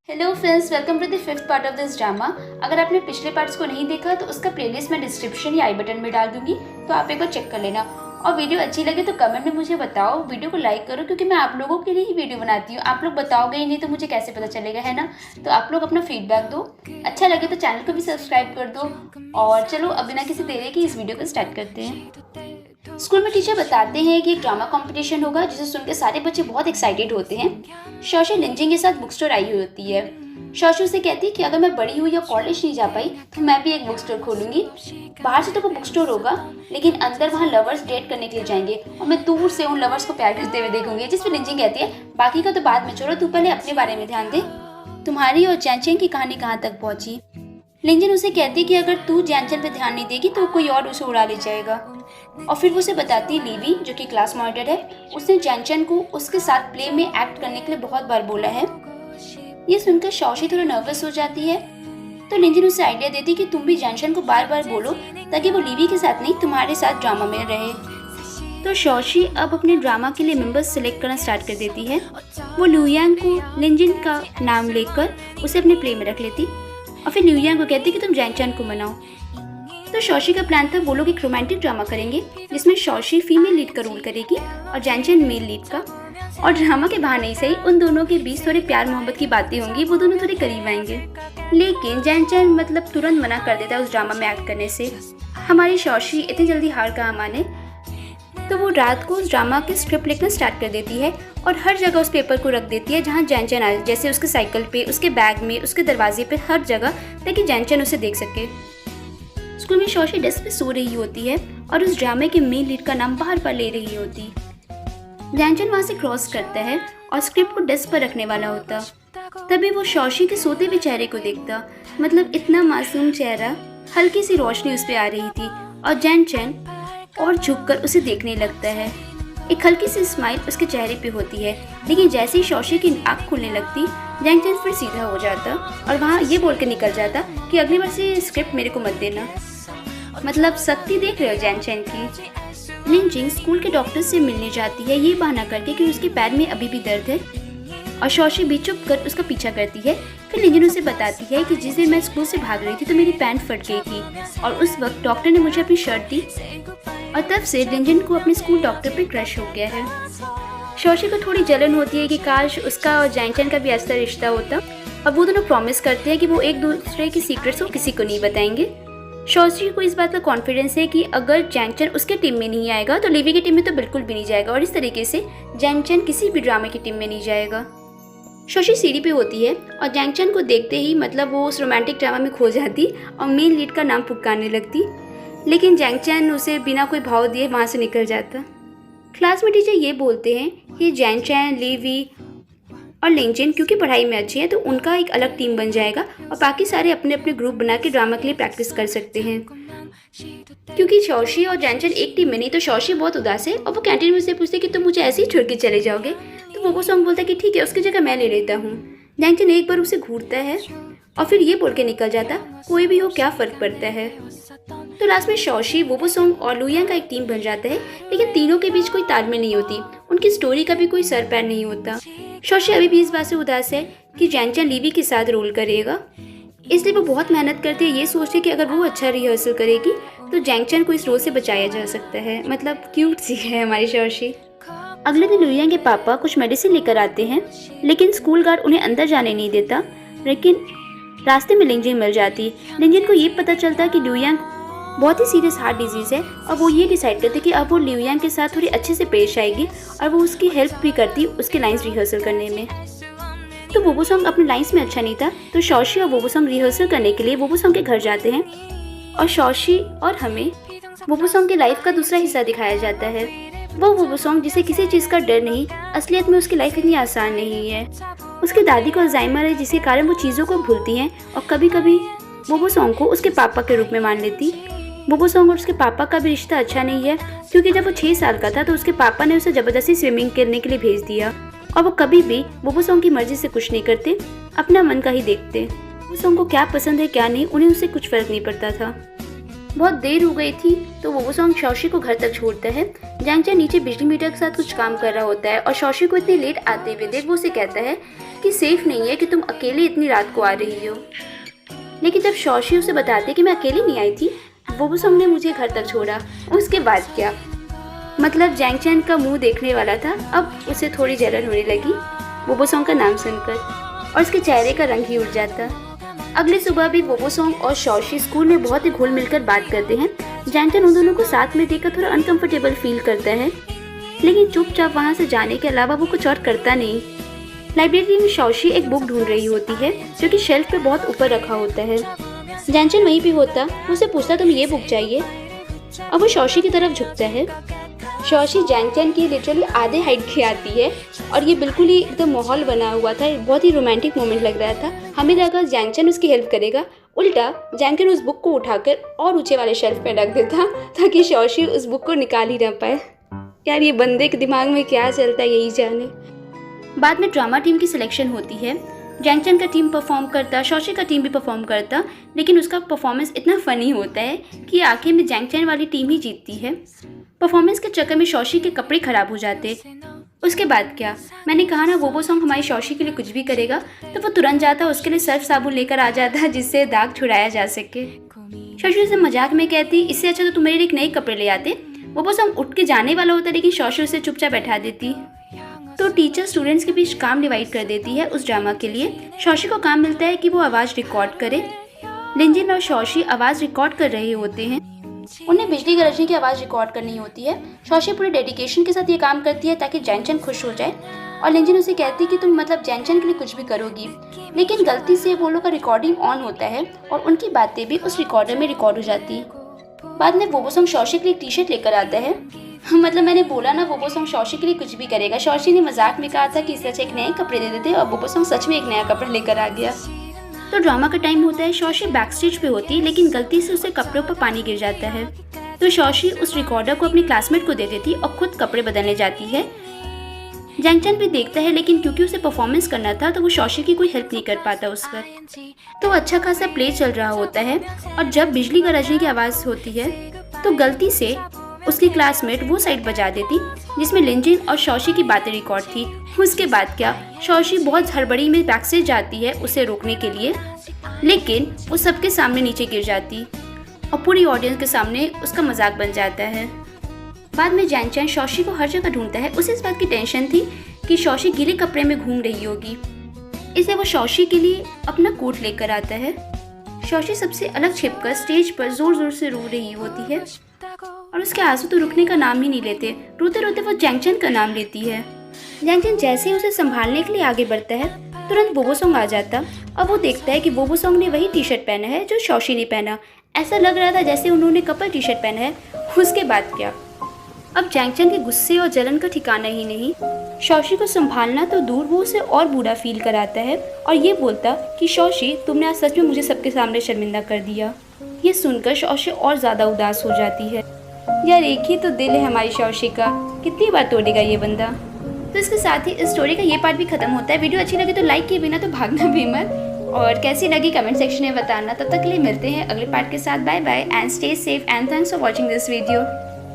Hello friends, welcome to the fifth part of this drama. अगर आपने पिछले parts को नहीं देखा तो उसका प्लेलिस्ट मैं डिस्क्रिप्शन या आई बटन में डाल दूंगी, तो आप एक बार चेक कर लेना। और वीडियो अच्छी लगे तो कमेंट में मुझे बताओ, वीडियो को लाइक करो, क्योंकि मैं आप लोगों के लिए ही वीडियो बनाती हूँ। आप लोग बताओगे ही नहीं तो मुझे कैसे पता चलेगा, है ना। तो आप लोग अपना फीडबैक दो, अच्छा लगे तो चैनल को भी सब्सक्राइब कर दो। और चलो अब बिना किसी देरी के इस वीडियो को स्टार्ट करते हैं। स्कूल में टीचर बताते हैं कि एक ड्रामा कंपटीशन होगा, जिसे सुनकर सारे बच्चे बहुत एक्साइटेड होते हैं। शौशी लिंजिंग के साथ बुक स्टोर आई हुई होती है। शौशी उसे कहती है कि अगर मैं बड़ी हुई या कॉलेज नहीं जा पाई तो मैं भी एक बुक स्टोर खोलूंगी। बाहर से तो वो बुक स्टोर होगा, लेकिन अंदर वहाँ लवर्स डेट करने के लिए जाएंगे और मैं दूर से उन लवर्स को प्यार करते हुए देखूंगी। जिस पर लिंजिंग कहती है, बाकी का तो बाद में छोड़ो, तू पहले अपने बारे में ध्यान दे। तुम्हारी और जैनचन की कहानी कहाँ तक पहुंची। लिंजन उसे कहती है कि अगर तू जैनचन पे ध्यान नहीं देगी तो कोई और उसे उड़ा ले जाएगा। और फिर वो उसे बताती है लीवी, जो कि क्लास मॉनिटर है, उसने जैनचन को उसके साथ प्ले में एक्ट करने के लिए बहुत बार बोला है। ये सुनकर शौशी थोड़ा नर्वस हो जाती है, तो लिंजन उसे आइडिया देती है कि तुम भी जैनचन को बार बार बोलो, ताकि वो लीवी के साथ नहीं तुम्हारे साथ ड्रामा में रहे। तो शौशी अब अपने ड्रामा के लिए मेंबर्स सिलेक्ट करना स्टार्ट कर देती है। वो लुयांग को लिंजन का नाम लेकर उसे अपने प्ले में रख लेती और फिर लुयांग को कहती कि तुम जैनचन को मनाओ। तो शौशी का प्लान था वो लोग एक रोमांटिक ड्रामा करेंगे, जिसमें शौशी फीमेल लीड का रोल करेगी और जैनचन मेल लीड का। और ड्रामा के बहाने ही सही उन दोनों के बीच थोड़े प्यार मोहब्बत की बातें होंगी, वो दोनों थोड़े करीब आएंगे। लेकिन जैनचन तुरंत मना कर देता है उस ड्रामा में एक्ट करने से। हमारी शौशी इतनी जल्दी हार कहाँ माने, तो वो रात को उस ड्रामा की स्क्रिप्ट लिखना स्टार्ट कर देती है और हर जगह उस पेपर को रख देती है जहाँ जैनचन आए, जैसे उसके साइकिल पे, उसके बैग में, उसके दरवाजे पे, हर जगह, ताकि जैनचन उसे देख सके। स्कूल में शौशी डेस्क पे सो रही होती है और उस ड्रामे के मेन लीड का नाम बार बार ले रही होती। जैनचन वहाँ से क्रॉस करता है और स्क्रिप्ट को डेस्क पर रखने वाला होता। तभी वो शौशी के सोते हुए चेहरे को देखता, इतना मासूम चेहरा, हल्की सी रोशनी उस पर आ रही थी और जैनचन और झुककर उसे देखने लगता है। एक हल्की सी स्माइल उसके चेहरे पे होती है, लेकिन जैसे ही शौशी की आँख खुलने लगती, जैनचन फिर सीधा हो जाता और वहाँ ये बोल के निकल जाता कि अगली बार से स्क्रिप्ट मेरे को मत देना। सख्ती देख रहे हो जैनचन की। लिंजिंग स्कूल के डॉक्टर से मिलने जाती है, ये बहाना करके कि उसके पैर में अभी भी दर्द है, और शौशी भी चुप कर उसका पीछा करती है। फिर लिंजिंग उसे बताती है कि जिस दिन मैं स्कूल से भाग रही थी तो मेरी पैंट फट गई थी और उस वक्त डॉक्टर ने मुझे अपनी शर्ट दी, और तब से लिंजिंग को अपने स्कूल डॉक्टर पे क्रश हो गया है। शौशी को थोड़ी जलन होती है कि काश उसका और जैनचन का भी ऐसा रिश्ता होता। अब वो दोनों प्रॉमिस करते हैं कि वो एक दूसरे की सीक्रेट्स को किसी को नहीं बताएंगे। शौशी को इस बात का कॉन्फिडेंस है कि अगर जैनचन उसके टीम में नहीं आएगा तो लीवी की टीम में तो बिल्कुल भी नहीं जाएगा, और इस तरीके से जैनचन किसी भी ड्रामे की टीम में नहीं जाएगा। शौशी सीढ़ी पे होती है और जैनचन को देखते ही वो उस रोमांटिक ड्रामा में खो जाती और मेन लीड का नाम पुकारने लगती, लेकिन जैनचन उसे बिना कोई भाव दिए वहाँ से निकल जाता। क्लास में टीचर ये बोलते हैं कि जैनचन, लीवी और लिंजिन क्योंकि पढ़ाई में अच्छे हैं तो उनका एक अलग टीम बन जाएगा और बाकी सारे अपने अपने ग्रुप बना के ड्रामा के लिए प्रैक्टिस कर सकते हैं। क्योंकि शौशी और जैनचन एक टीम में नहीं, तो शौशी बहुत उदास है और वो कैंटीन में से पूछते कि तुम मुझे ऐसे ही छोड़ के चले जाओगे। तो वो सॉन्ग बोलता है कि ठीक है, उसकी जगह मैं ले लेता हूँ। जैनचन एक बार उसे घूरता है और फिर ये बोल के निकल जाता, कोई भी हो क्या फ़र्क पड़ता है। तो लास्ट में शौशी, वो सॉन्ग और लुयांग का एक टीम बन जाता है, लेकिन तीनों के बीच कोई तालमेल नहीं होती, उनकी स्टोरी का भी कोई सर पैर नहीं होता। शौशी अभी भी इस बात से उदास है कि जैनचन लीवी के साथ रोल करेगा, इसलिए वो बहुत मेहनत करती है, ये सोचते कि अगर वो अच्छा रिहर्सल करेगी तो जैनचन को इस रोल से बचाया जा सकता है। क्यूट सी है हमारी शौशी। अगले दिन लुयांग के पापा कुछ मेडिसिन लेकर आते हैं, लेकिन स्कूल गार्ड उन्हें अंदर जाने नहीं देता। लेकिन रास्ते में लिंजिन मिल जाती। लिंजिन को ये पता चलता कि लुयांग बहुत ही सीरियस हार्ट डिजीज़ है, और वो ये डिसाइड करती कि अब वो लुयांग के साथ थोड़ी अच्छे से पेश आएगी और वो उसकी हेल्प भी करती उसके लाइंस रिहर्सल करने में। तो वो सॉन्ग अपने लाइंस में अच्छा नहीं था, तो शौशी और वो सॉन्ग रिहर्सल करने के लिए वो सॉन्ग के घर जाते हैं, और शौशी और हमें वो सॉन्ग के लाइफ का दूसरा हिस्सा दिखाया जाता है। वो सॉन्ग जिसे किसी चीज़ का डर नहीं, असलियत में उसकी लाइफ इतनी आसान नहीं है। उसकी दादी को अल्जाइमर है, जिसके कारण वो चीज़ों को भूलती हैं और कभी कभी वो सॉन्ग को उसके पापा के रूप में मान लेती। वो सॉन्ग और उसके पापा का भी रिश्ता अच्छा नहीं है, क्योंकि जब वो 6 साल का था तो उसके पापा ने उसे ज़बरदस्ती स्विमिंग करने के लिए भेज दिया, और वो कभी भी वो सॉन्ग की मर्जी से कुछ नहीं करते, अपना मन का ही देखते। वो सॉन्ग को क्या पसंद है क्या नहीं, उन्हें उससे कुछ फ़र्क नहीं पड़ता था। बहुत देर हो गई थी तो वो सॉन्ग शौशी को घर तक छोड़ता है। जैंगचन नीचे बिजली मीटर के साथ कुछ काम कर रहा होता है और शौशी को इतनी लेट आते हुए देख वो उसे कहता है कि सेफ नहीं है कि तुम अकेले इतनी रात को आ रही हो। लेकिन जब शौशी उसे बताती है कि मैं अकेली नहीं आई थी, वो सॉन्ग ने मुझे घर तक छोड़ा। उसके बाद क्या, मतलब जैंगचन का मुंह देखने वाला था, अब उसे थोड़ी जलन होने लगी वो सॉन्ग का नाम सुनकर और उसके चेहरे का रंग ही उड़ जाता। अगली सुबह भी वो सॉन्ग और शौशी स्कूल में बहुत ही घुल मिलकर बात करते हैं। जैंगचन उन दोनों को साथ में देखकर थोड़ा अनकंफर्टेबल फील करता है, लेकिन चुपचाप वहाँ से जाने के अलावा वो कुछ और करता नहीं। लाइब्रेरी में शौशी एक बुक ढूंढ रही होती है जो कि शेल्फ पे बहुत ऊपर रखा होता है। जैंगचन वहीं पे होता, उसे पूछता तुम्हें ये बुक चाहिए। अब वो शौशी की तरफ झुकता है। शौशी जैंगचन की लिटरली आधे हाइट की आती है और ये बिल्कुल ही एकदम माहौल बना हुआ था, बहुत ही रोमांटिक मोमेंट लग रहा था। हमें लगा जैंगचन उसकी हेल्प करेगा, उल्टा जैंगचन उस बुक को उठाकर और ऊंचे वाले शेल्फ पे रख देता ताकि शौशी उस बुक को निकाल ही ना पाए। यार ये बंदे के दिमाग में क्या चलता है यही जाने। बाद में ड्रामा टीम की सिलेक्शन होती है। जैंगचन का टीम परफॉर्म करता, शौशी का टीम भी परफॉर्म करता, लेकिन उसका परफॉर्मेंस इतना फ़नी होता है कि आखिर में जैंगचन वाली टीम ही जीतती है। परफॉर्मेंस के चक्कर में शौशी के कपड़े खराब हो जाते। उसके बाद क्या, मैंने कहा ना वो सॉन्ग हमारी शौशी के लिए कुछ भी करेगा, तो वो तुरंत जाता उसके लिए सर्फ साबुन लेकर आ जाता जिससे दाग छुड़ाया जा सके। शौशी उसे मजाक में कहती इससे अच्छा तो तुम मेरे लिए एक नए कपड़े ले आते। वो सॉन्ग उठ के जाने वाला होता लेकिन शौशी उसे चुपचाप बैठा देती। तो टीचर स्टूडेंट्स के बीच काम डिवाइड कर देती है उस ड्रामा के लिए। शौशी को काम मिलता है कि वो आवाज़ रिकॉर्ड करे। लिंजिन और शौशी आवाज़ रिकॉर्ड कर रहे होते हैं, उन्हें बिजली गरजने की आवाज़ रिकॉर्ड करनी होती है। शौशी पूरे डेडिकेशन के साथ ये काम करती है ताकि जैंगचन खुश हो जाए और लिंजिन उसे कहती है कि तुम मतलब जैंगचन के लिए कुछ भी करोगी। लेकिन गलती से वो लोग का रिकॉर्डिंग ऑन होता है और उनकी बातें भी उस रिकॉर्डर में रिकॉर्ड हो जाती। बाद में वो सॉन्ग शौशी के लिए टी शर्ट लेकर आता है। मतलब मैंने बोला ना वो सॉन्ग शौशी के लिए कुछ भी करेगा। शौशी ने मजाक में कहा था कि इससे अच्छा एक नए कपड़े दे देते और वो सॉन्ग सच में एक नया कपड़ा लेकर आ गया। तो ड्रामा का टाइम होता है। शौशी बैक स्टेज पे होती है लेकिन गलती से उसके कपड़ों पर पानी गिर जाता है। तो शौशी उस रिकॉर्डर को अपनी क्लासमेट को दे देती और खुद कपड़े बदलने जाती है। जैंगचन भी देखता है लेकिन क्योंकि उसे परफॉर्मेंस करना था तो वो शौशी की कोई हेल्प नहीं कर पाता उस वक्त। तो अच्छा खासा प्ले चल रहा होता है और जब बिजली गरजने की आवाज़ होती है तो गलती से उसकी क्लासमेट वो साइड बजा देती जिसमें लिंजिन और शौशी की बातें रिकॉर्ड थी। उसके बाद क्या, शौशी बहुत हड़बड़ी में बैक से जाती है उसे रोकने के लिए, लेकिन वो सबके सामने नीचे गिर जाती और पूरी ऑडियंस के सामने उसका मजाक बन जाता है। बाद में जैंगचन शौशी को हर जगह ढूंढता है। उसे इस बात की टेंशन थी कि शौशी गीले कपड़े में घूम रही होगी, इसलिए वो शौशी के लिए अपना कोट लेकर आता है। शौशी सबसे अलग छिपकर स्टेज पर जोर जोर से रो रही होती है और उसके आंसू तो रुकने का नाम ही नहीं लेते। रोते रोते वो जैंगचन का नाम लेती है। जैंगचन जैसे ही उसे संभालने के लिए आगे बढ़ता है तुरंत वो सॉन्ग आ जाता और वो देखता है कि वो सॉन्ग ने वही टी शर्ट पहना है जो शौशी ने पहना। ऐसा लग रहा था जैसे उन्होंने कपल टी शर्ट पहना है। उसके बाद क्या, अब जैंगचन के गुस्से और जलन का ठिकाना ही नहीं। शौशी को संभालना तो दूर, वो उसे और बुरा फील कराता है और ये बोलता कि शौशी तुमने आज सच में मुझे सबके सामने शर्मिंदा कर दिया। ये सुनकर शौशी और ज़्यादा उदास हो जाती है। यार एक ही तो दिल है हमारी शौशी का, कितनी बार तोड़ेगा ये बंदा। तो इसके साथ ही इस स्टोरी का ये पार्ट भी खत्म होता है। वीडियो अच्छी लगी तो लाइक किए बिना तो भागना भी मत, और कैसी लगी कमेंट सेक्शन में बताना। तब तक के लिए मिलते हैं अगले पार्ट के साथ। Bye bye and stay safe and thanks for watching this video.